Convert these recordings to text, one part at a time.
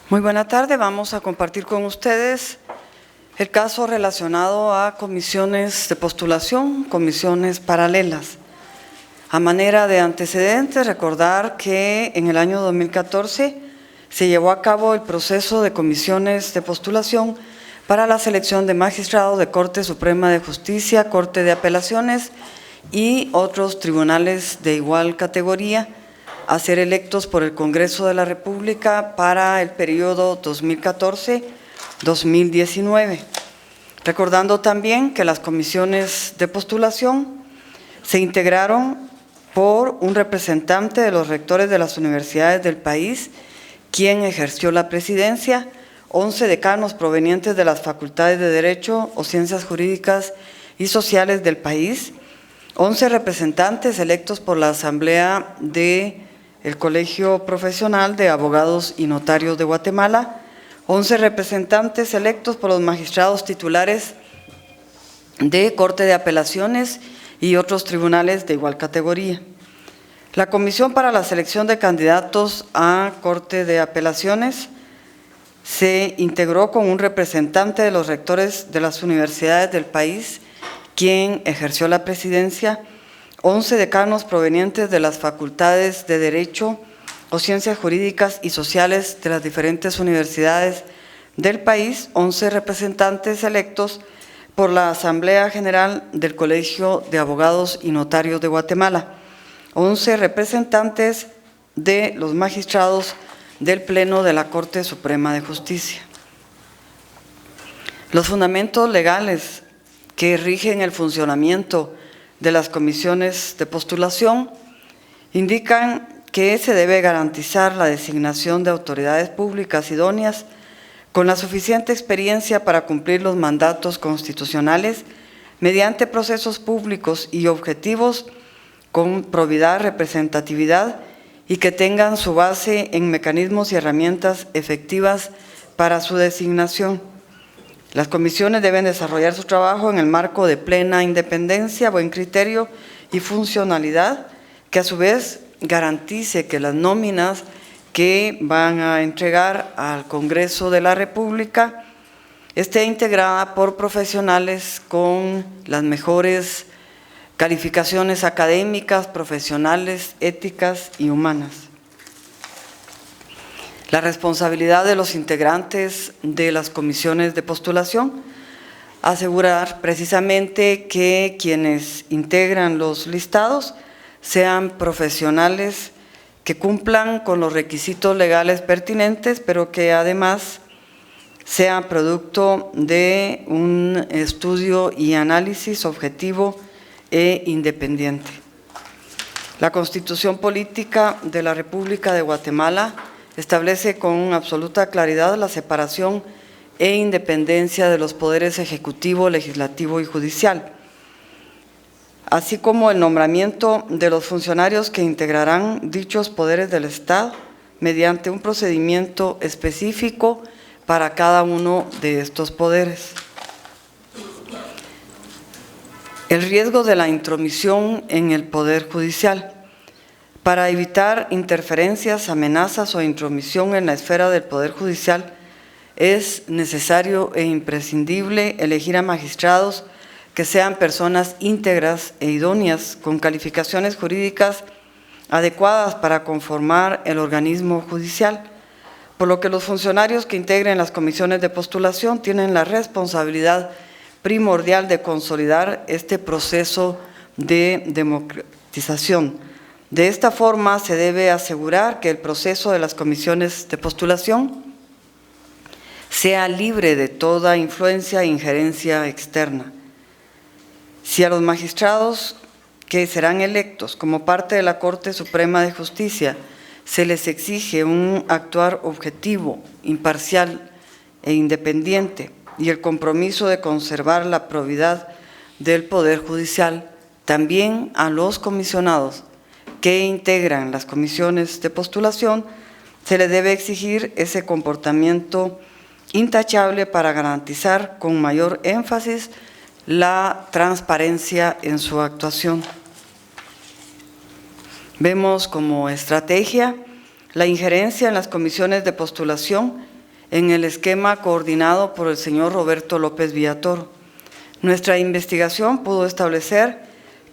Muy buena tarde, vamos a compartir con ustedes el caso relacionado a comisiones de postulación, comisiones paralelas. A manera de antecedentes, recordar que en el año 2014 se llevó a cabo el proceso de comisiones de postulación para la selección de magistrados de Corte Suprema de Justicia, Corte de Apelaciones y otros tribunales de igual categoría a ser electos por el Congreso de la República para el periodo 2014-2019. Recordando también que las comisiones de postulación se integraron por un representante de los rectores de las universidades del país, quien ejerció la presidencia, 11 decanos provenientes de las facultades de Derecho o Ciencias Jurídicas y Sociales del país, 11 representantes electos por la Asamblea del Colegio Profesional de Abogados y Notarios de Guatemala, 11 representantes electos por los magistrados titulares de Corte de Apelaciones y otros tribunales de igual categoría. La Comisión para la Selección de Candidatos a Corte de Apelaciones se integró con un representante de los rectores de las universidades del país, quien ejerció la presidencia, 11 decanos provenientes de las facultades de Derecho o Ciencias Jurídicas y Sociales de las diferentes universidades del país, 11 representantes electos por la Asamblea General del Colegio de Abogados y Notarios de Guatemala, 11 representantes de los magistrados del Pleno de la Corte Suprema de Justicia. Los fundamentos legales que rigen el funcionamiento de las comisiones de postulación indican que se debe garantizar la designación de autoridades públicas idóneas con la suficiente experiencia para cumplir los mandatos constitucionales mediante procesos públicos y objetivos con probidad, representatividad y que tengan su base en mecanismos y herramientas efectivas para su designación. Las comisiones deben desarrollar su trabajo en el marco de plena independencia, buen criterio y funcionalidad, que a su vez garantice que las nóminas que van a entregar al Congreso de la República esté integrada por profesionales con las mejores calificaciones académicas, profesionales, éticas y humanas. La responsabilidad de los integrantes de las comisiones de postulación, asegurar precisamente que quienes integran los listados sean profesionales que cumplan con los requisitos legales pertinentes, pero que además sean producto de un estudio y análisis objetivo e independiente. La Constitución Política de la República de Guatemala establece con absoluta claridad la separación e independencia de los poderes ejecutivo, legislativo y judicial, así como el nombramiento de los funcionarios que integrarán dichos poderes del Estado mediante un procedimiento específico para cada uno de estos poderes. El riesgo de la intromisión en el Poder Judicial. Para evitar interferencias, amenazas o intromisión en la esfera del Poder Judicial, es necesario e imprescindible elegir a magistrados que sean personas íntegras e idóneas, con calificaciones jurídicas adecuadas para conformar el organismo judicial, por lo que los funcionarios que integren las comisiones de postulación tienen la responsabilidad primordial de consolidar este proceso de democratización. De esta forma se debe asegurar que el proceso de las comisiones de postulación sea libre de toda influencia e injerencia externa. Si a los magistrados que serán electos como parte de la Corte Suprema de Justicia se les exige un actuar objetivo, imparcial e independiente y el compromiso de conservar la probidad del Poder Judicial, también a los comisionados que integran las comisiones de postulación se les debe exigir ese comportamiento intachable para garantizar con mayor énfasis la transparencia en su actuación. Vemos como estrategia la injerencia en las comisiones de postulación en el esquema coordinado por el señor Roberto López Villatoro. Nuestra investigación pudo establecer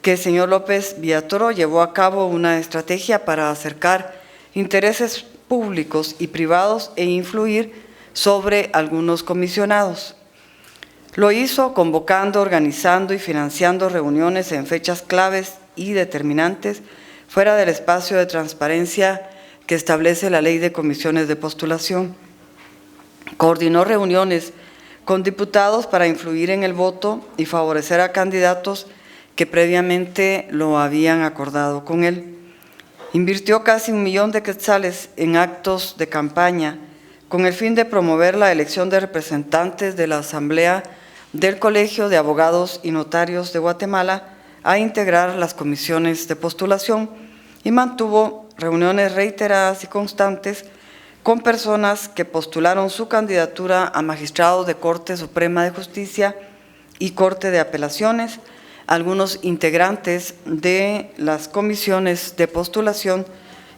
que el señor López Villatoro llevó a cabo una estrategia para acercar intereses públicos y privados e influir sobre algunos comisionados. Lo hizo convocando, organizando y financiando reuniones en fechas claves y determinantes fuera del espacio de transparencia que establece la Ley de Comisiones de Postulación. Coordinó reuniones con diputados para influir en el voto y favorecer a candidatos que previamente lo habían acordado con él. Invirtió casi 1 millón de quetzales en actos de campaña con el fin de promover la elección de representantes de la Asamblea del Colegio de Abogados y Notarios de Guatemala a integrar las comisiones de postulación y mantuvo reuniones reiteradas y constantes con personas que postularon su candidatura a magistrados de Corte Suprema de Justicia y Corte de Apelaciones, algunos integrantes de las comisiones de postulación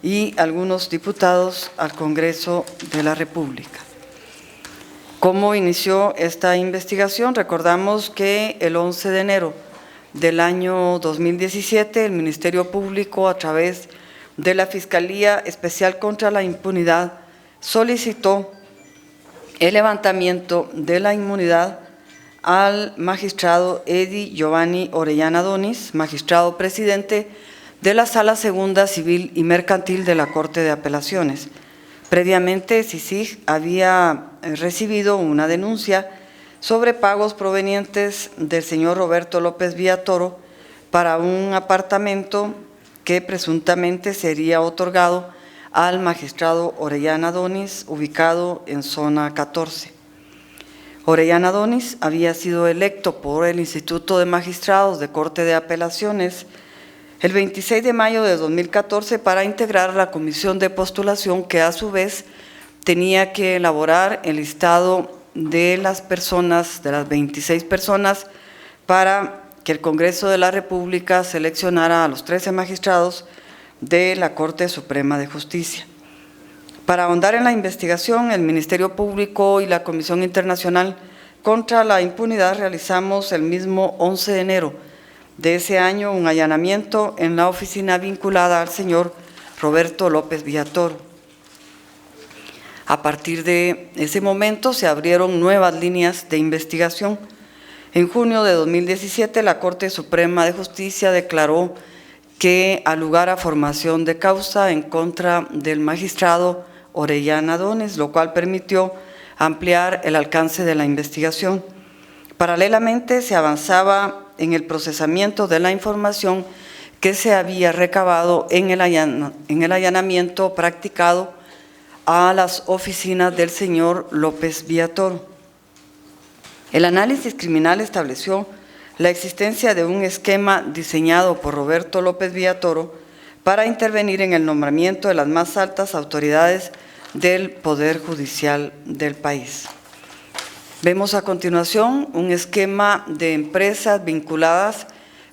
y algunos diputados al Congreso de la República. ¿Cómo inició esta investigación? Recordamos que el 11 de enero del año 2017 el Ministerio Público, a través de la Fiscalía Especial contra la Impunidad, solicitó el levantamiento de la inmunidad al magistrado Edi Giovanni Orellana Donis, magistrado presidente de la Sala Segunda Civil y Mercantil de la Corte de Apelaciones. Previamente, CICIG había recibido una denuncia sobre pagos provenientes del señor Roberto López Villatoro para un apartamento que presuntamente sería otorgado al magistrado Orellana Donis, ubicado en zona 14. Orellana Donis había sido electo por el Instituto de Magistrados de Corte de Apelaciones el 26 de mayo de 2014 para integrar la comisión de postulación que a su vez tenía que elaborar el listado de las personas, de las 26 personas, para que el Congreso de la República seleccionara a los 13 magistrados de la Corte Suprema de Justicia. Para ahondar en la investigación, el Ministerio Público y la Comisión Internacional contra la Impunidad realizamos el mismo 11 de enero de ese año un allanamiento en la oficina vinculada al señor Roberto López Villatoro. A partir de ese momento se abrieron nuevas líneas de investigación. En junio de 2017, la Corte Suprema de Justicia declaró que al lugar a formación de causa en contra del magistrado Orellana Donis, lo cual permitió ampliar el alcance de la investigación. Paralelamente, se avanzaba en el procesamiento de la información que se había recabado en el allanamiento practicado a las oficinas del señor López Villatoro. El análisis criminal estableció la existencia de un esquema diseñado por Roberto López Villatoro para intervenir en el nombramiento de las más altas autoridades del Poder Judicial del país. Vemos a continuación un esquema de empresas vinculadas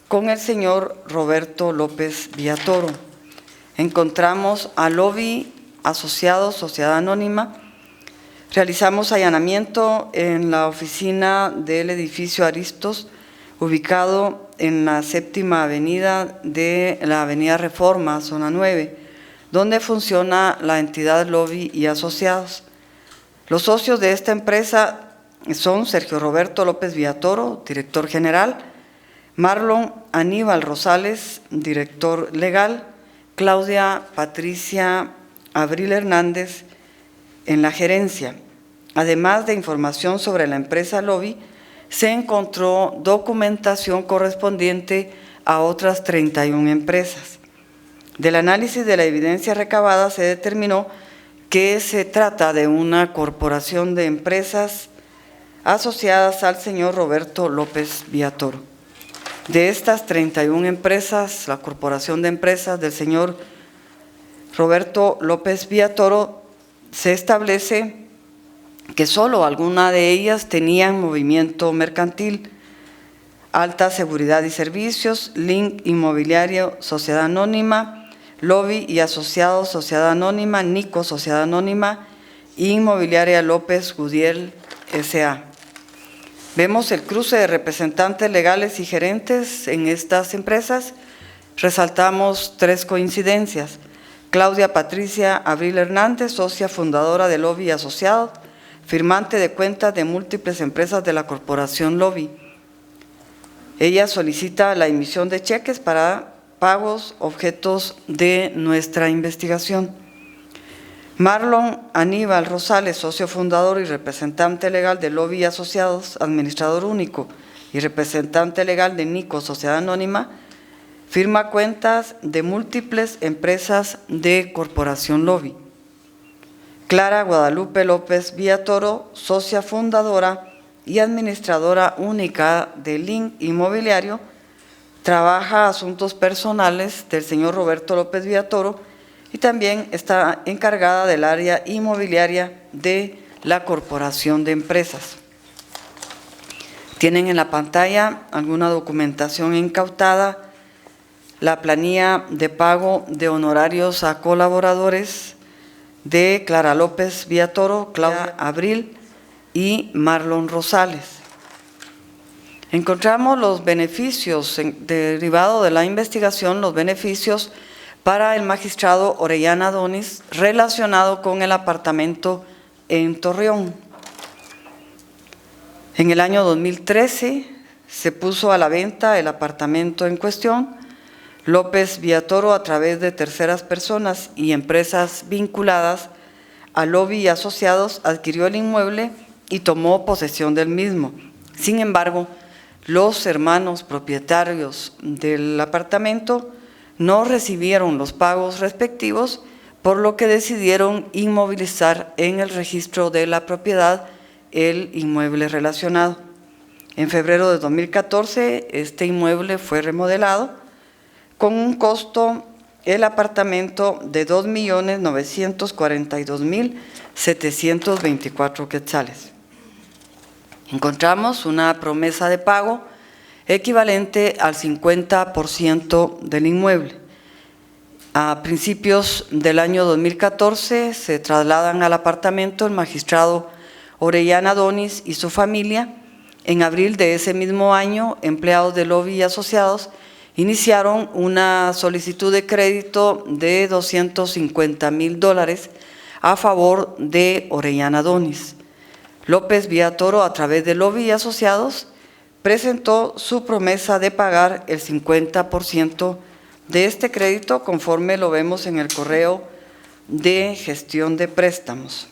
con el señor Roberto López Villatoro. Encontramos a Lobby Asociados, Sociedad Anónima. Realizamos allanamiento en la oficina del edificio Aristos, ubicado en la 7ª avenida de la avenida Reforma, zona 9, donde funciona la entidad Lobby y Asociados. Los socios de esta empresa son Sergio Roberto López Villatoro, director general, Marlon Aníbal Rosales, director legal, Claudia Patricia Abril Hernández en la gerencia. Además de información sobre la empresa Lobby, se encontró documentación correspondiente a otras 31 empresas. Del análisis de la evidencia recabada se determinó que se trata de una corporación de empresas asociadas al señor Roberto López Villatoro. De estas 31 empresas, la corporación de empresas del señor Roberto López Villatoro, se establece que solo algunas de ellas tenían movimiento mercantil: Alta Seguridad y Servicios, Link Inmobiliario, Sociedad Anónima, Lobby y Asociados, Sociedad Anónima, Nico, Sociedad Anónima, Inmobiliaria López Gudiel S.A. Vemos el cruce de representantes legales y gerentes en estas empresas. Resaltamos 3 coincidencias. Claudia Patricia Abril Hernández, socia fundadora de Lobby Asociados, firmante de cuentas de múltiples empresas de la Corporación Lobby. Ella solicita la emisión de cheques para pagos objetos de nuestra investigación. Marlon Aníbal Rosales, socio fundador y representante legal de Lobby Asociados, administrador único y representante legal de Nico Sociedad Anónima, firma cuentas de múltiples empresas de Corporación Lobby. Clara Guadalupe López Villatoro, socia fundadora y administradora única de Link Inmobiliario, trabaja asuntos personales del señor Roberto López Villatoro y también está encargada del área inmobiliaria de la Corporación de Empresas. Tienen en la pantalla alguna documentación incautada, la planilla de pago de honorarios a colaboradores de Clara López Villatoro, Claudia Abril y Marlon Rosales. Encontramos los beneficios derivados de la investigación, los beneficios para el magistrado Orellana Donis relacionado con el apartamento en Torreón. En el año 2013 se puso a la venta el apartamento en cuestión. López Villatoro, a través de terceras personas y empresas vinculadas a Lobby y Asociados, adquirió el inmueble y tomó posesión del mismo. Sin embargo, los hermanos propietarios del apartamento no recibieron los pagos respectivos, por lo que decidieron inmovilizar en el registro de la propiedad el inmueble relacionado. En febrero de 2014, este inmueble fue remodelado con un costo, el apartamento, de 2.942.724 quetzales. Encontramos una promesa de pago equivalente al 50% del inmueble. A principios del año 2014 se trasladan al apartamento el magistrado Orellana Donis y su familia. En abril de ese mismo año, empleados de Lobby y Asociados iniciaron una solicitud de crédito de $250,000 a favor de Orellana Donis. López Villatoro, a través de Lobby y Asociados, presentó su promesa de pagar el 50% de este crédito, conforme lo vemos en el correo de gestión de préstamos.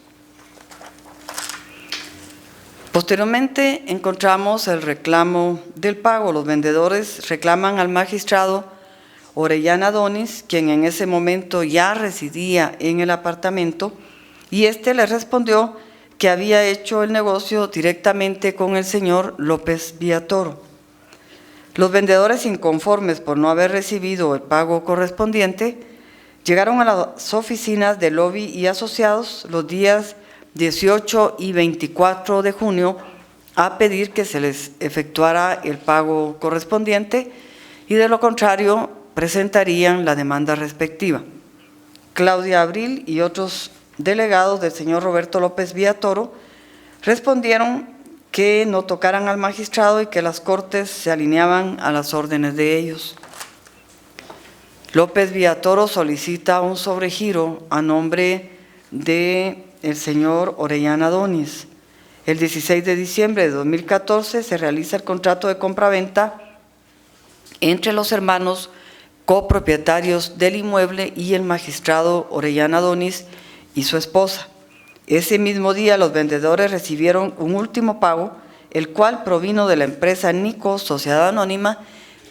Posteriormente encontramos el reclamo del pago. Los vendedores reclaman al magistrado Orellana Donis, quien en ese momento ya residía en el apartamento, y este le respondió que había hecho el negocio directamente con el señor López Villatoro. Los vendedores, inconformes por no haber recibido el pago correspondiente, llegaron a las oficinas de Lobby y Asociados los días 18 y 24 de junio a pedir que se les efectuara el pago correspondiente, y de lo contrario presentarían la demanda respectiva. Claudia Abril y otros delegados del señor Roberto López Villatoro respondieron que no tocaran al magistrado y que las cortes se alineaban a las órdenes de ellos. López Villatoro solicita un sobregiro a nombre de el señor Orellana Donis. El 16 de diciembre de 2014 se realiza el contrato de compraventa entre los hermanos copropietarios del inmueble y el magistrado Orellana Donis y su esposa. Ese mismo día los vendedores recibieron un último pago, el cual provino de la empresa Nico Sociedad Anónima,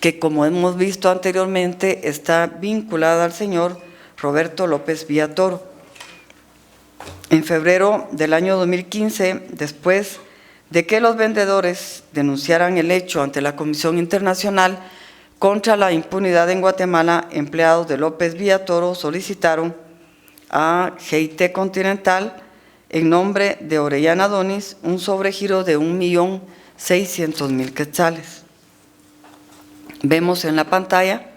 que, como hemos visto anteriormente, está vinculada al señor Roberto López Villatoro. En febrero del año 2015, después de que los vendedores denunciaran el hecho ante la Comisión Internacional contra la Impunidad en Guatemala, empleados de López Villatoro solicitaron a GIT Continental, en nombre de Orellana Donis, un sobregiro de 1.600.000 quetzales. Vemos en la pantalla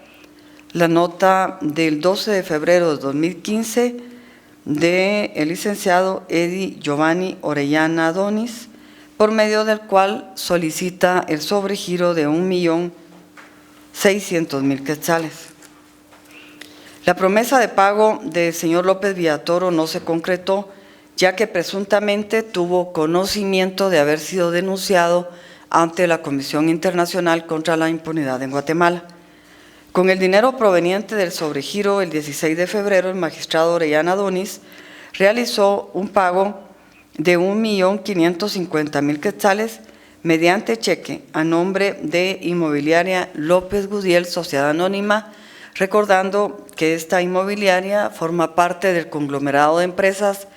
la nota del 12 de febrero de 2015 del licenciado Edi Giovanni Orellana Adonis, por medio del cual solicita el sobregiro de 1.600.000 quetzales. La promesa de pago del señor López Villatoro no se concretó, ya que presuntamente tuvo conocimiento de haber sido denunciado ante la Comisión Internacional contra la Impunidad en Guatemala. Con el dinero proveniente del sobregiro, el 16 de febrero, el magistrado Orellana Adonis realizó un pago de 1.550.000 quetzales mediante cheque a nombre de Inmobiliaria López Gudiel, Sociedad Anónima, recordando que esta inmobiliaria forma parte del conglomerado de empresas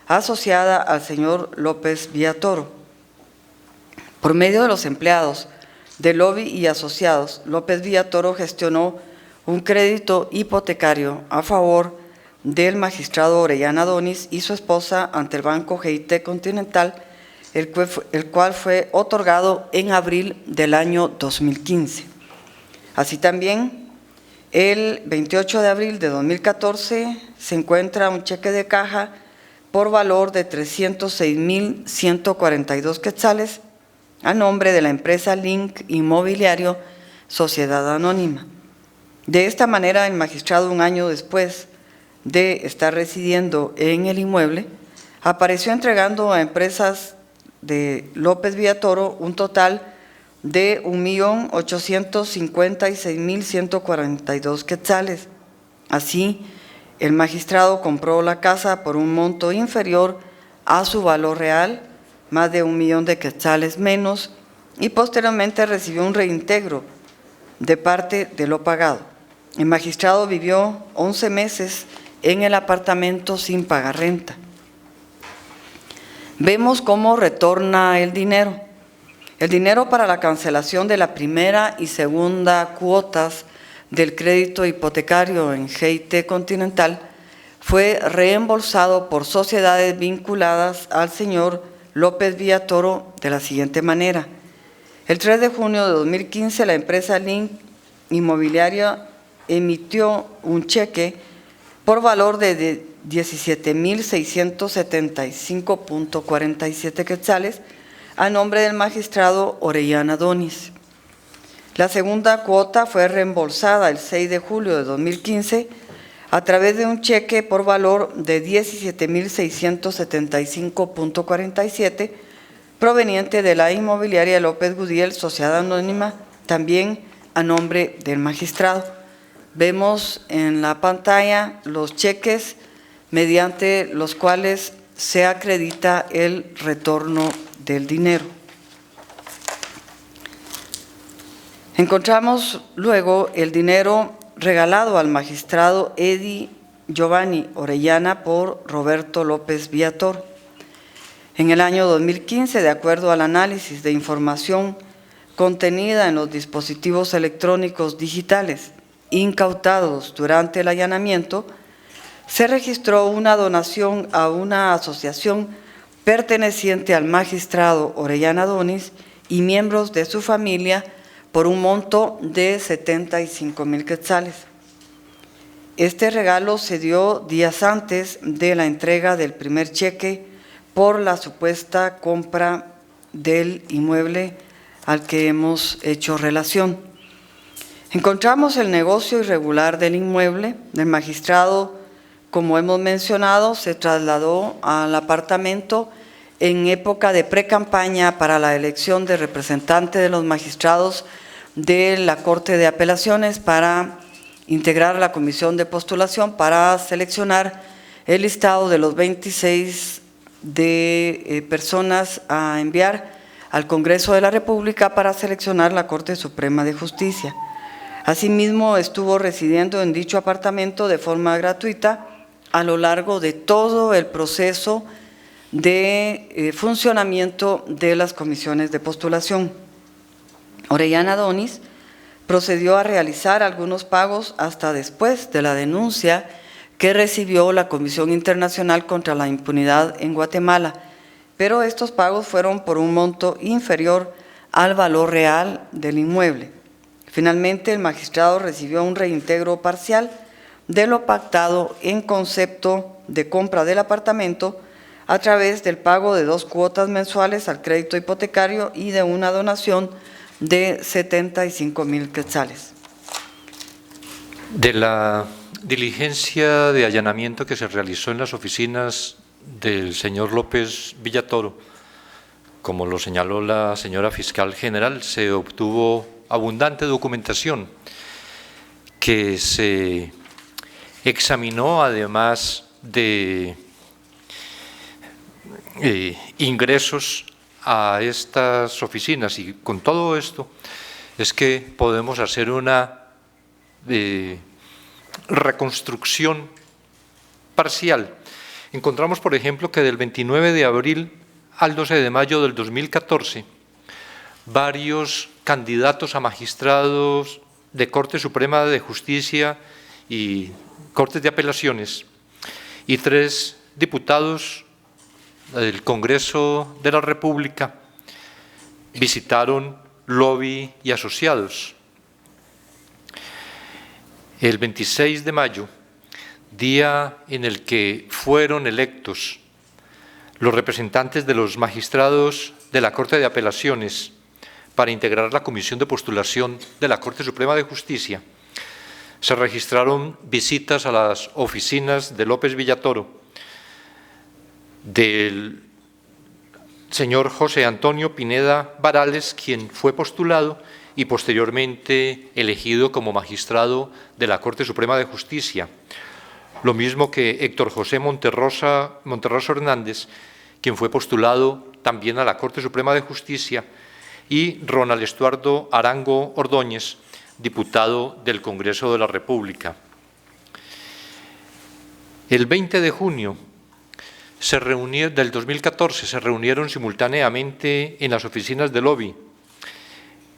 asociada al señor López Villatoro. Por medio de los empleados de Lobby y Asociados, López Villatoro gestionó un crédito hipotecario a favor del magistrado Orellana Adonis y su esposa ante el Banco GIT Continental, el cual fue otorgado en abril del año 2015. Así también, el 28 de abril de 2014 se encuentra un cheque de caja por valor de 306.142 quetzales a nombre de la empresa Link Inmobiliario Sociedad Anónima. De esta manera, el magistrado, un año después de estar residiendo en el inmueble, apareció entregando a empresas de López Villatoro un total de 1.856.142 quetzales. Así, el magistrado compró la casa por un monto inferior a su valor real, más de 1.000.000 de quetzales menos, y posteriormente recibió un reintegro de parte de lo pagado. El magistrado vivió 11 meses en el apartamento sin pagar renta. Vemos cómo retorna el dinero. El dinero para la cancelación de la primera y segunda cuotas del crédito hipotecario en GIT Continental fue reembolsado por sociedades vinculadas al señor López Villatoro de la siguiente manera. El 3 de junio de 2015, la empresa Link Inmobiliaria emitió un cheque por valor de 17.675.47 quetzales a nombre del magistrado Orellana Adonis. La segunda cuota fue reembolsada el 6 de julio de 2015 a través de un cheque por valor de 17.675.47 proveniente de la inmobiliaria López Gudiel, Sociedad Anónima, también a nombre del magistrado. Vemos en la pantalla los cheques mediante los cuales se acredita el retorno del dinero. Encontramos luego el dinero regalado al magistrado Edi Giovanni Orellana por Roberto López Villatoro. En el año 2015, de acuerdo al análisis de información contenida en los dispositivos electrónicos digitales incautados durante el allanamiento, se registró una donación a una asociación perteneciente al magistrado Orellana Adonis y miembros de su familia por un monto de 75.000 quetzales. Este regalo se dio días antes de la entrega del primer cheque por la supuesta compra del inmueble al que hemos hecho relación. Encontramos el negocio irregular del inmueble. El magistrado, como hemos mencionado, se trasladó al apartamento en época de precampaña para la elección de representante de los magistrados de la Corte de Apelaciones para integrar la comisión de postulación para seleccionar el listado de los 26 personas a enviar al Congreso de la República para seleccionar la Corte Suprema de Justicia. Asimismo, estuvo residiendo en dicho apartamento de forma gratuita a lo largo de todo el proceso de funcionamiento de las comisiones de postulación. Orellana Adonis procedió a realizar algunos pagos hasta después de la denuncia que recibió la Comisión Internacional contra la Impunidad en Guatemala, pero estos pagos fueron por un monto inferior al valor real del inmueble. Finalmente, el magistrado recibió un reintegro parcial de lo pactado en concepto de compra del apartamento a través del pago de 2 cuotas mensuales al crédito hipotecario y de una donación de 75,000 quetzales. De la diligencia de allanamiento que se realizó en las oficinas del señor López Villatoro, como lo señaló la señora fiscal general, se obtuvo abundante documentación que se examinó, además de ingresos a estas oficinas, y con todo esto es que podemos hacer una reconstrucción parcial. Encontramos, por ejemplo, que del 29 de abril al 12 de mayo del 2014, varios candidatos a magistrados de Corte Suprema de Justicia y Cortes de Apelaciones y 3 diputados del Congreso de la República visitaron Lobby y Asociados. El 26 de mayo, día en el que fueron electos los representantes de los magistrados de la Corte de Apelaciones para integrar la comisión de postulación de la Corte Suprema de Justicia, se registraron visitas a las oficinas de López Villatoro, del señor José Antonio Pineda Varales, quien fue postulado y posteriormente elegido como magistrado de la Corte Suprema de Justicia, lo mismo que Héctor José Monterroso Hernández, quien fue postulado también a la Corte Suprema de Justicia, y Ronald Estuardo Arango Ordóñez, diputado del Congreso de la República. El 20 de junio del 2014 se reunieron simultáneamente en las oficinas del Lobby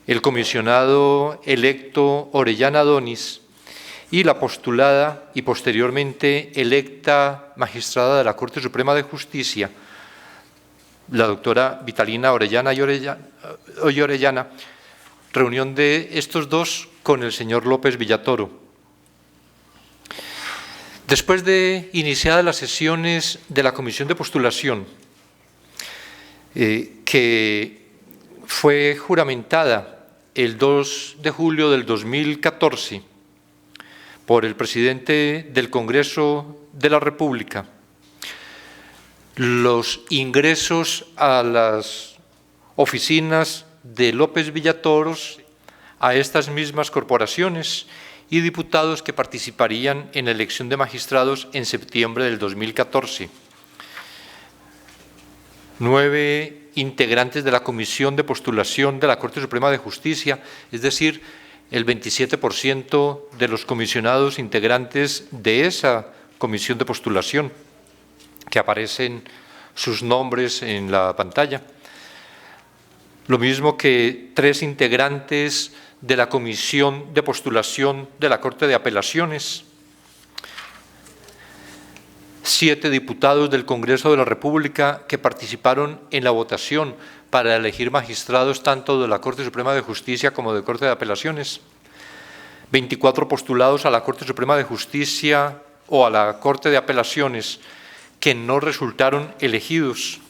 el comisionado electo Orellana Donis y la postulada y posteriormente electa magistrada de la Corte Suprema de Justicia, la doctora Vitalina Orellana y Orellana, reunión de estos dos con el señor López Villatoro. Después de iniciadas las sesiones de la Comisión de Postulación, que fue juramentada el 2 de julio del 2014 por el presidente del Congreso de la República, los ingresos a las oficinas de López Villatoro, a estas mismas corporaciones y diputados que participarían en la elección de magistrados en septiembre del 2014. 9 integrantes de la Comisión de Postulación de la Corte Suprema de Justicia, es decir, el 27% de los comisionados integrantes de esa Comisión de Postulación, que aparecen sus nombres en la pantalla. Lo mismo que 3 integrantes de la Comisión de Postulación de la Corte de Apelaciones, 7 diputados del Congreso de la República que participaron en la votación para elegir magistrados tanto de la Corte Suprema de Justicia como de Corte de Apelaciones, 24 postulados a la Corte Suprema de Justicia o a la Corte de Apelaciones que no resultaron elegidos,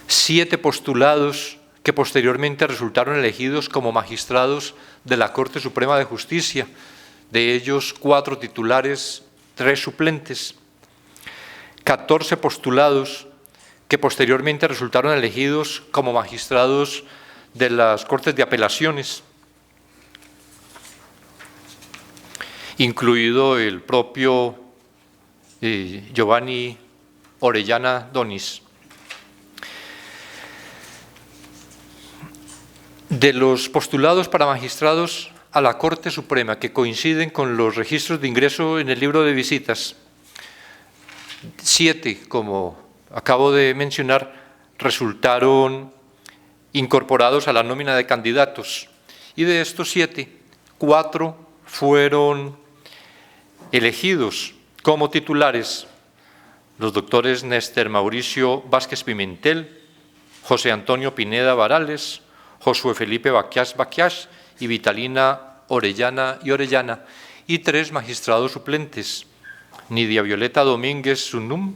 7 postulados que posteriormente resultaron elegidos como magistrados de la Corte Suprema de Justicia, de ellos 4 titulares, 3 suplentes, 14 postulados que posteriormente resultaron elegidos como magistrados de las Cortes de Apelaciones, incluido el propio Giovanni Orellana Donis. De los postulados para magistrados a la Corte Suprema que coinciden con los registros de ingreso en el libro de visitas, 7, como acabo de mencionar, resultaron incorporados a la nómina de candidatos, y de estos 7, 4 fueron elegidos como titulares: los doctores Néstor Mauricio Vázquez Pimentel, José Antonio Pineda Varales, Josué Felipe Baquias y Vitalina Orellana y Orellana, y 3 magistrados suplentes: Nidia Violeta Domínguez Sunum,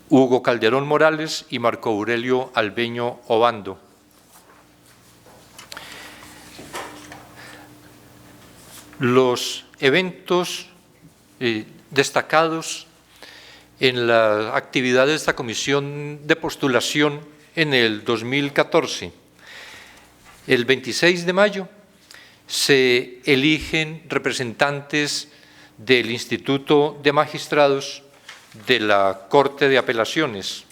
Hugo Calderón Morales y Marco Aurelio Albeño Obando. Los eventos destacados en las actividades de esta comisión de postulación en el 2014. El 26 de mayo se eligen representantes del Instituto de Magistrados de la Corte de Apelaciones.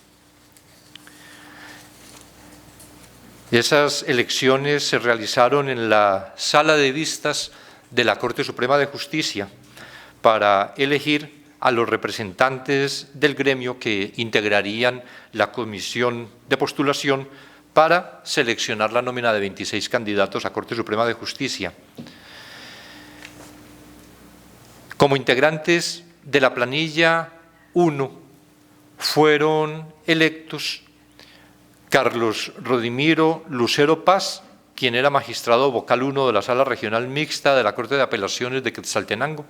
Esas elecciones se realizaron en la Sala de Vistas de la Corte Suprema de Justicia para elegir a los representantes del gremio que integrarían la comisión de postulación para seleccionar la nómina de 26 candidatos a Corte Suprema de Justicia. Como integrantes de la planilla 1 fueron electos Carlos Rodimiro Lucero Paz, quien era magistrado vocal 1 de la Sala Regional Mixta de la Corte de Apelaciones de Quetzaltenango,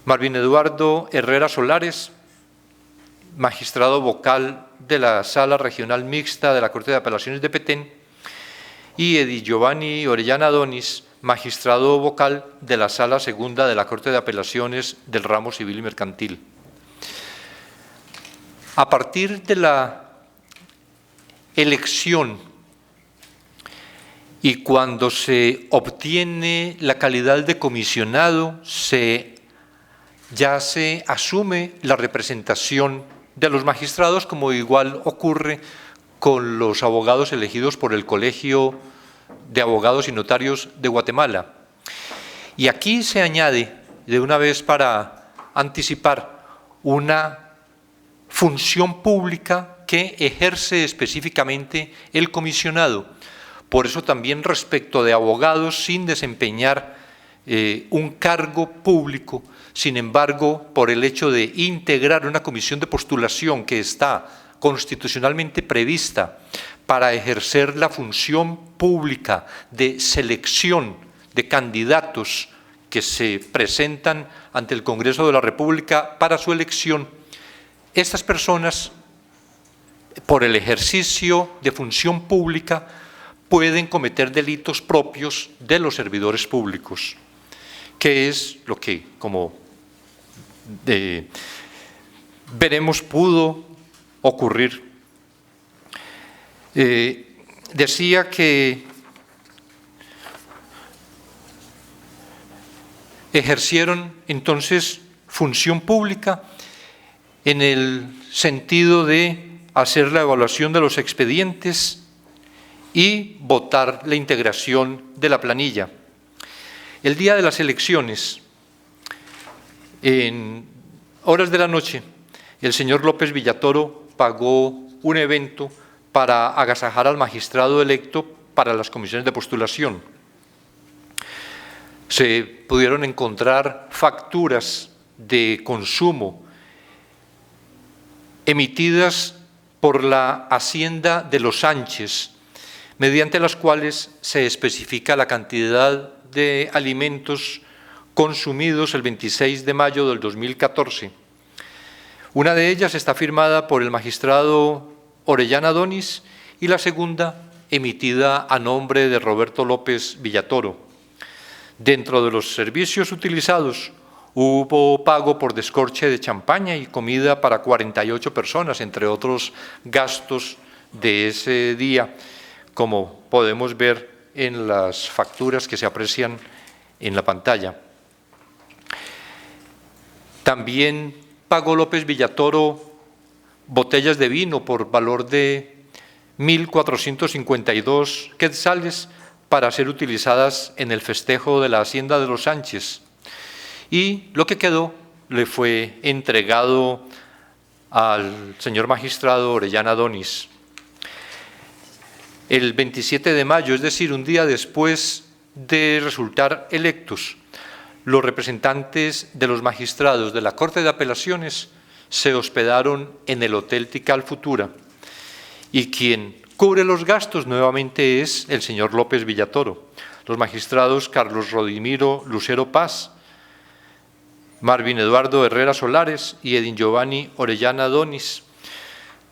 Marvin Eduardo Herrera Solares, magistrado vocal de la Sala Regional Mixta de la Corte de Apelaciones de Petén, y Edi Giovanni Orellana Donis, magistrado vocal de la Sala Segunda de la Corte de Apelaciones del Ramo Civil y Mercantil. A partir de la elección y cuando se obtiene la calidad de comisionado, ya se asume la representación de los magistrados, como igual ocurre con los abogados elegidos por el Colegio de Abogados y Notarios de Guatemala. Y aquí se añade, de una vez para anticipar, una función pública que ejerce específicamente el comisionado. Por eso también respecto de abogados sin desempeñar un cargo público, sin embargo, por el hecho de integrar una comisión de postulación que está constitucionalmente prevista para ejercer la función pública de selección de candidatos que se presentan ante el Congreso de la República para su elección, estas personas, por el ejercicio de función pública, pueden cometer delitos propios de los servidores públicos, que es lo que, como veremos, pudo ocurrir. Decía que ejercieron entonces función pública en el sentido de hacer la evaluación de los expedientes y votar la integración de la planilla. El día de las elecciones, en horas de la noche, el señor López Villatoro pagó un evento para agasajar al magistrado electo para las comisiones de postulación. Se pudieron encontrar facturas de consumo emitidas por la Hacienda de los Sánchez, mediante las cuales se especifica la cantidad de alimentos consumidos el 26 de mayo del 2014. Una de ellas está firmada por el magistrado Orellana Donis y la segunda emitida a nombre de Roberto López Villatoro. Dentro de los servicios utilizados hubo pago por descorche de champaña y comida para 48 personas, entre otros gastos de ese día, como podemos ver en las facturas que se aprecian en la pantalla. También pagó López Villatoro botellas de vino por valor de 1.452 quetzales para ser utilizadas en el festejo de la Hacienda de los Sánchez. Y lo que quedó le fue entregado al señor magistrado Orellana Donis. El 27 de mayo, es decir, un día después de resultar electos, los representantes de los magistrados de la Corte de Apelaciones se hospedaron en el Hotel Tikal Futura y quien cubre los gastos nuevamente es el señor López Villatoro. Los magistrados Carlos Rodimiro Lucero Paz, Marvin Eduardo Herrera Solares y Edin Giovanni Orellana Donis,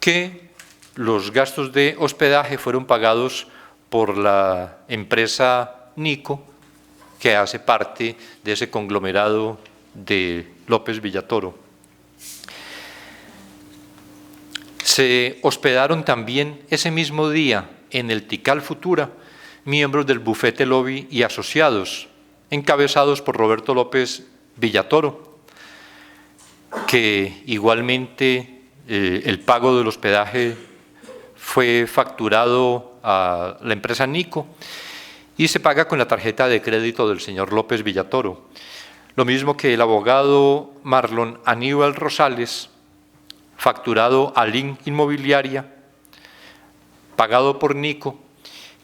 que los gastos de hospedaje fueron pagados por la empresa Nico, que hace parte de ese conglomerado de López Villatoro. Se hospedaron también ese mismo día en el Tikal Futura miembros del bufete Lobby y asociados, encabezados por Roberto López Villatoro, que igualmente el pago del hospedaje fue facturado a la empresa Nico y se paga con la tarjeta de crédito del señor López Villatoro. Lo mismo que el abogado Marlon Aníbal Rosales, facturado a Link Inmobiliaria, pagado por Nico,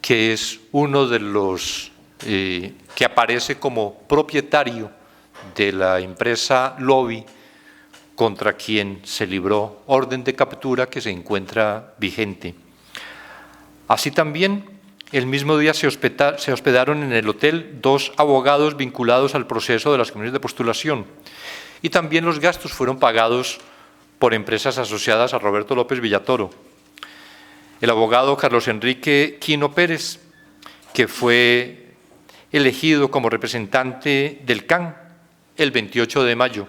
que es uno de los que aparece como propietario de la empresa Lobby, contra quien se libró orden de captura que se encuentra vigente. Así también, el mismo día se hospedaron en el hotel 2 abogados vinculados al proceso de las comisiones de postulación, y también los gastos fueron pagados por empresas asociadas a Roberto López Villatoro. El abogado Carlos Enrique Quino Pérez, que fue elegido como representante del CAN el 28 de mayo,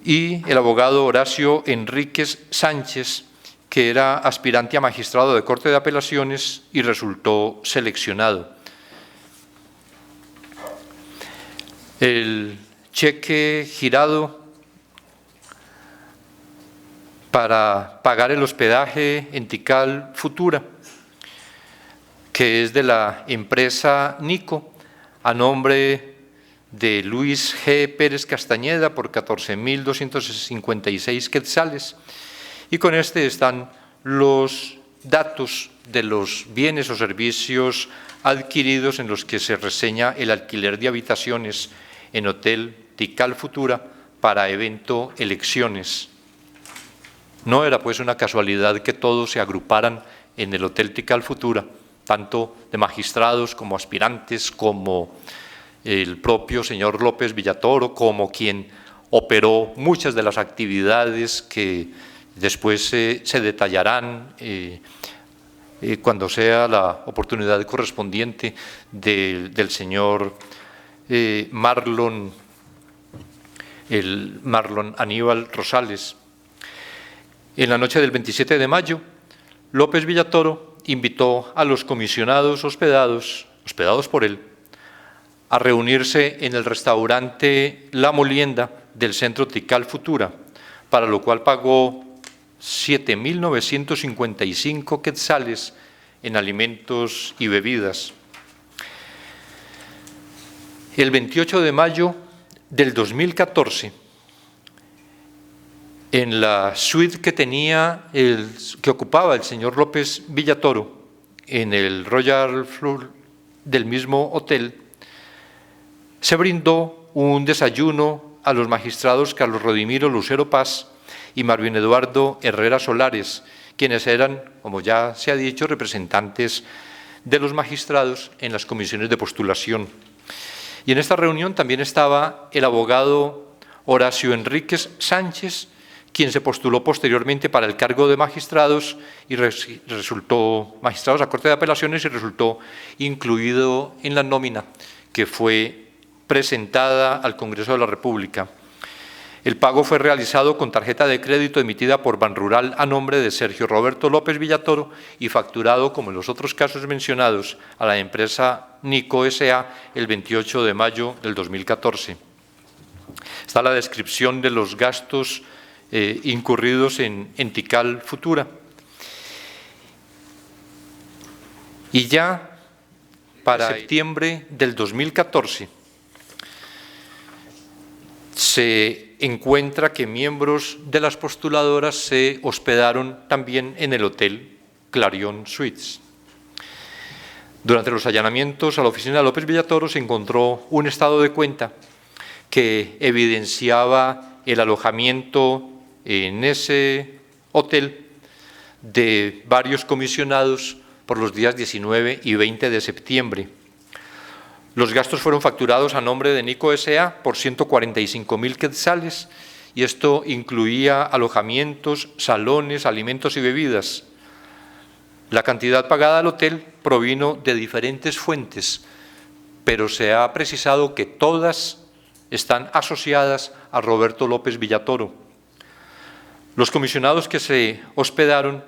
y el abogado Horacio Enríquez Sánchez, que era aspirante a magistrado de Corte de Apelaciones y resultó seleccionado. El cheque girado para pagar el hospedaje en Tikal Futura, que es de la empresa Nico, a nombre de Luis G. Pérez Castañeda por 14.256 quetzales, y con este están los datos de los bienes o servicios adquiridos en los que se reseña el alquiler de habitaciones en Hotel Tikal Futura para evento elecciones. No era pues una casualidad que todos se agruparan en el Hotel Tikal Futura, tanto de magistrados como aspirantes, como el propio señor López Villatoro, como quien operó muchas de las actividades que después se detallarán cuando sea la oportunidad correspondiente del señor Marlon Aníbal Rosales. En la noche del 27 de mayo, López Villatoro invitó a los comisionados hospedados por él a reunirse en el restaurante La Molienda del centro Tikal Futura, para lo cual pagó 7.955 quetzales en alimentos y bebidas. El 28 de mayo del 2014, en la suite que ocupaba el señor López Villatoro, en el Royal Floor del mismo hotel, se brindó un desayuno a los magistrados Carlos Rodimiro Lucero Paz y Marvin Eduardo Herrera Solares, quienes eran, como ya se ha dicho, representantes de los magistrados en las comisiones de postulación. Y en esta reunión también estaba el abogado Horacio Enríquez Sánchez, quien se postuló posteriormente para el cargo de magistrados y resultó magistrados a Corte de Apelaciones y resultó incluido en la nómina que fue presentada al Congreso de la República. El pago fue realizado con tarjeta de crédito emitida por Banrural a nombre de Sergio Roberto López Villatoro y facturado, como en los otros casos mencionados, a la empresa Nico S.A. el 28 de mayo del 2014. Está la descripción de los gastos incurridos en Tikal Futura. Y ya para septiembre del 2014, se encuentra que miembros de las postuladoras se hospedaron también en el Hotel Clarion Suites. Durante los allanamientos a la oficina de López Villatoro se encontró un estado de cuenta que evidenciaba el alojamiento en ese hotel de varios comisionados por los días 19 y 20 de septiembre. Los gastos fueron facturados a nombre de Nico S.A. por 145.000 quetzales, y esto incluía alojamientos, salones, alimentos y bebidas. La cantidad pagada al hotel provino de diferentes fuentes, pero se ha precisado que todas están asociadas a Roberto López Villatoro. Los comisionados que se hospedaron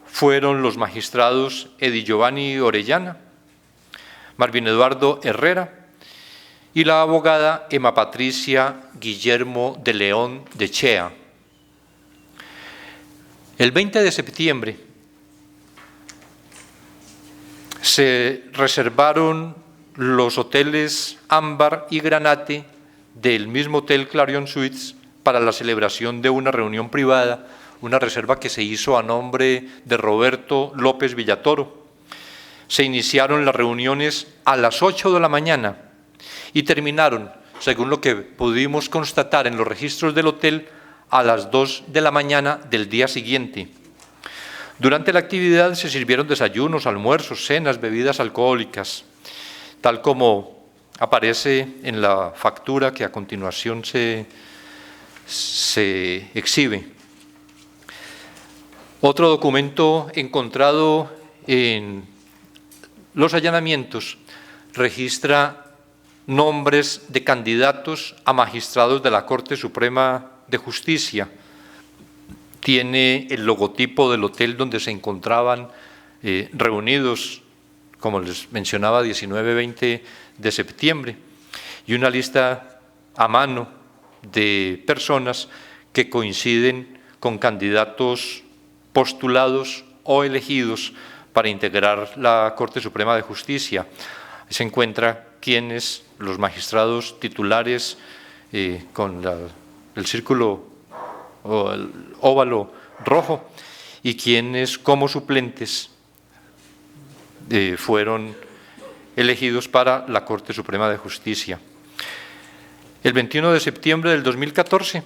fueron los magistrados Edi Giovanni Orellana, Marvin Eduardo Herrera y la abogada Emma Patricia Guillermo de León de Chea. El 20 de septiembre se reservaron los hoteles Ámbar y Granate del mismo hotel Clarion Suites para la celebración de una reunión privada, una reserva que se hizo a nombre de Roberto López Villatoro. Se iniciaron las reuniones a las 8 de la mañana y terminaron, según lo que pudimos constatar en los registros del hotel, a las 2 de la mañana del día siguiente. Durante la actividad se sirvieron desayunos, almuerzos, cenas, bebidas alcohólicas, tal como aparece en la factura que a continuación se exhibe. Otro documento encontrado en los allanamientos registra nombres de candidatos a magistrados de la Corte Suprema de Justicia. Tiene el logotipo del hotel donde se encontraban reunidos, como les mencionaba, 19-20 de septiembre, y una lista a mano de personas que coinciden con candidatos postulados o elegidos para integrar la Corte Suprema de Justicia. Se encuentra quienes, los magistrados titulares con el círculo o el óvalo rojo, y quienes como suplentes fueron elegidos para la Corte Suprema de Justicia. El 21 de septiembre del 2014,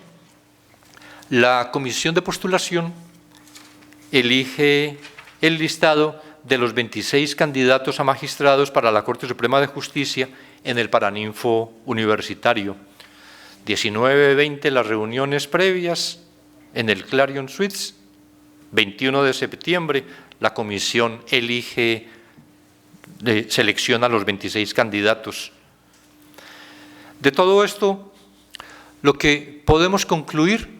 la Comisión de Postulación elige el listado de los 26 candidatos a magistrados para la Corte Suprema de Justicia en el Paraninfo Universitario. 19-20 las reuniones previas en el Clarion Suites. 21 de septiembre la comisión selecciona los 26 candidatos. De todo esto, lo que podemos concluir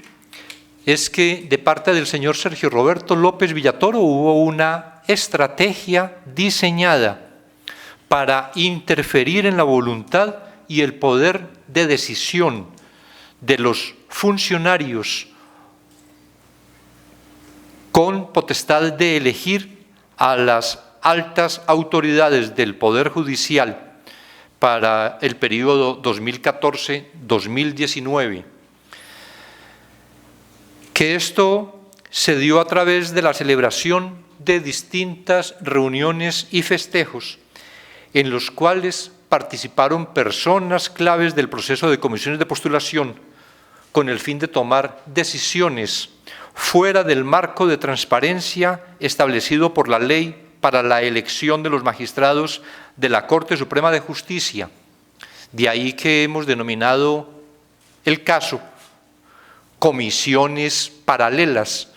es que de parte del señor Sergio Roberto López Villatoro hubo una estrategia diseñada para interferir en la voluntad y el poder de decisión de los funcionarios con potestad de elegir a las altas autoridades del Poder Judicial para el periodo 2014-2019. Que esto se dio a través de la celebración de distintas reuniones y festejos en los cuales participaron personas claves del proceso de comisiones de postulación con el fin de tomar decisiones fuera del marco de transparencia establecido por la ley para la elección de los magistrados de la Corte Suprema de Justicia. De ahí que hemos denominado el caso comisiones paralelas,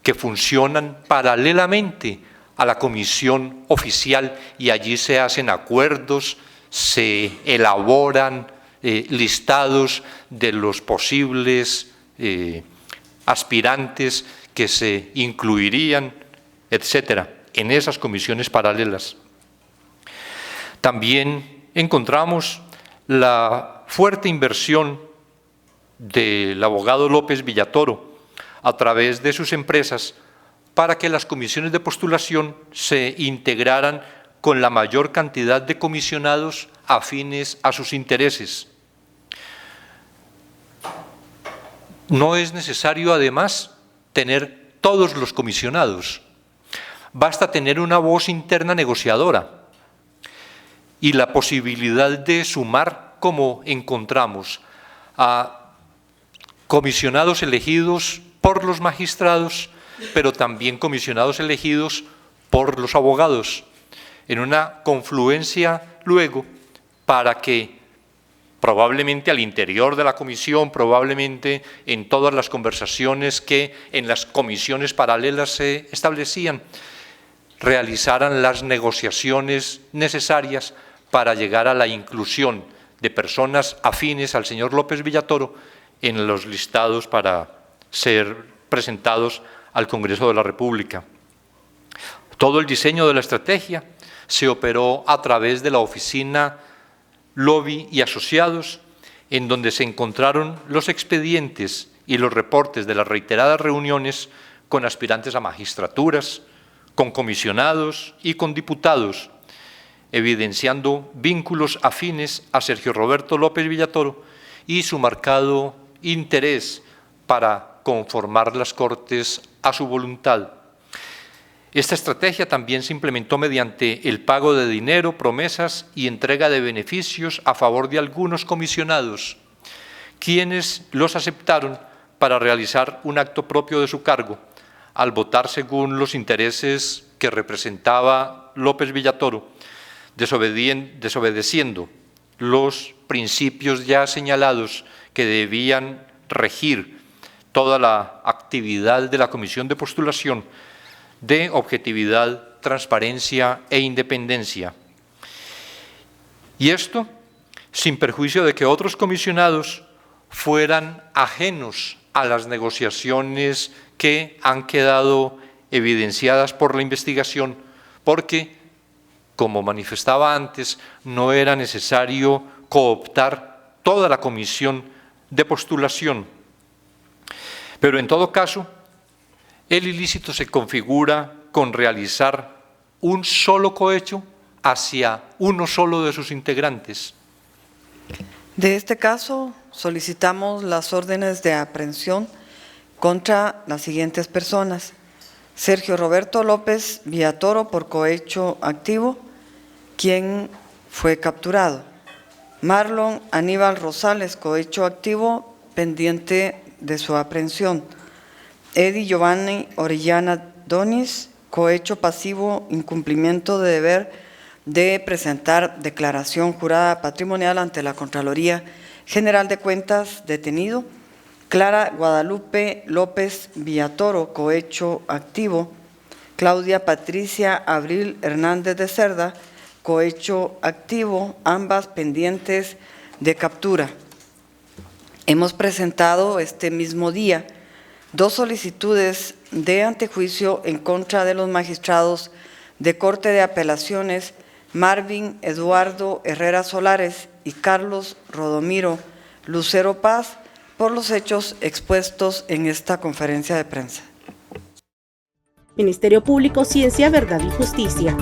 que funcionan paralelamente a la comisión oficial, y allí se hacen acuerdos, se elaboran listados de los posibles aspirantes que se incluirían, etcétera, en esas comisiones paralelas. También encontramos la fuerte inversión del abogado López Villatoro a través de sus empresas para que las comisiones de postulación se integraran con la mayor cantidad de comisionados afines a sus intereses. No es necesario, además, tener todos los comisionados. Basta tener una voz interna negociadora y la posibilidad de sumar, como encontramos, a comisionados elegidos por los magistrados, pero también comisionados elegidos por los abogados, en una confluencia luego para que probablemente al interior de la comisión, probablemente en todas las conversaciones que en las comisiones paralelas se establecían, realizaran las negociaciones necesarias para llegar a la inclusión de personas afines al señor López Villatoro en los listados para ser presentados al Congreso de la República. Todo el diseño de la estrategia se operó a través de la oficina Lobby y Asociados, en donde se encontraron los expedientes y los reportes de las reiteradas reuniones con aspirantes a magistraturas, con comisionados y con diputados, evidenciando vínculos afines a Sergio Roberto López Villatoro y su marcado interés para conformar las Cortes a su voluntad. Esta estrategia también se implementó mediante el pago de dinero, promesas y entrega de beneficios a favor de algunos comisionados, quienes los aceptaron para realizar un acto propio de su cargo, al votar según los intereses que representaba López Villatoro, desobedeciendo los principios ya señalados que debían regir toda la actividad de la Comisión de Postulación, de objetividad, transparencia e independencia. Y esto sin perjuicio de que otros comisionados fueran ajenos a las negociaciones que han quedado evidenciadas por la investigación, porque, como manifestaba antes, no era necesario cooptar toda la comisión de postulación. Pero en todo caso, el ilícito se configura con realizar un solo cohecho hacia uno solo de sus integrantes. De este caso, solicitamos las órdenes de aprehensión contra las siguientes personas: Sergio Roberto López Villatoro por cohecho activo, quien fue capturado; Marlon Aníbal Rosales, cohecho activo, pendiente de su aprehensión; Eddie Giovanni Orellana Donis, cohecho pasivo, incumplimiento de deber de presentar declaración jurada patrimonial ante la Contraloría General de Cuentas, detenido; Clara Guadalupe López Villatoro, cohecho activo; Claudia Patricia Abril Hernández de Cerda, cohecho activo, ambas pendientes de captura. Hemos presentado este mismo día 2 solicitudes de antejuicio en contra de los magistrados de Corte de Apelaciones Marvin Eduardo Herrera Solares y Carlos Rodomiro Lucero Paz por los hechos expuestos en esta conferencia de prensa. Ministerio Público, Ciencia, Verdad y Justicia.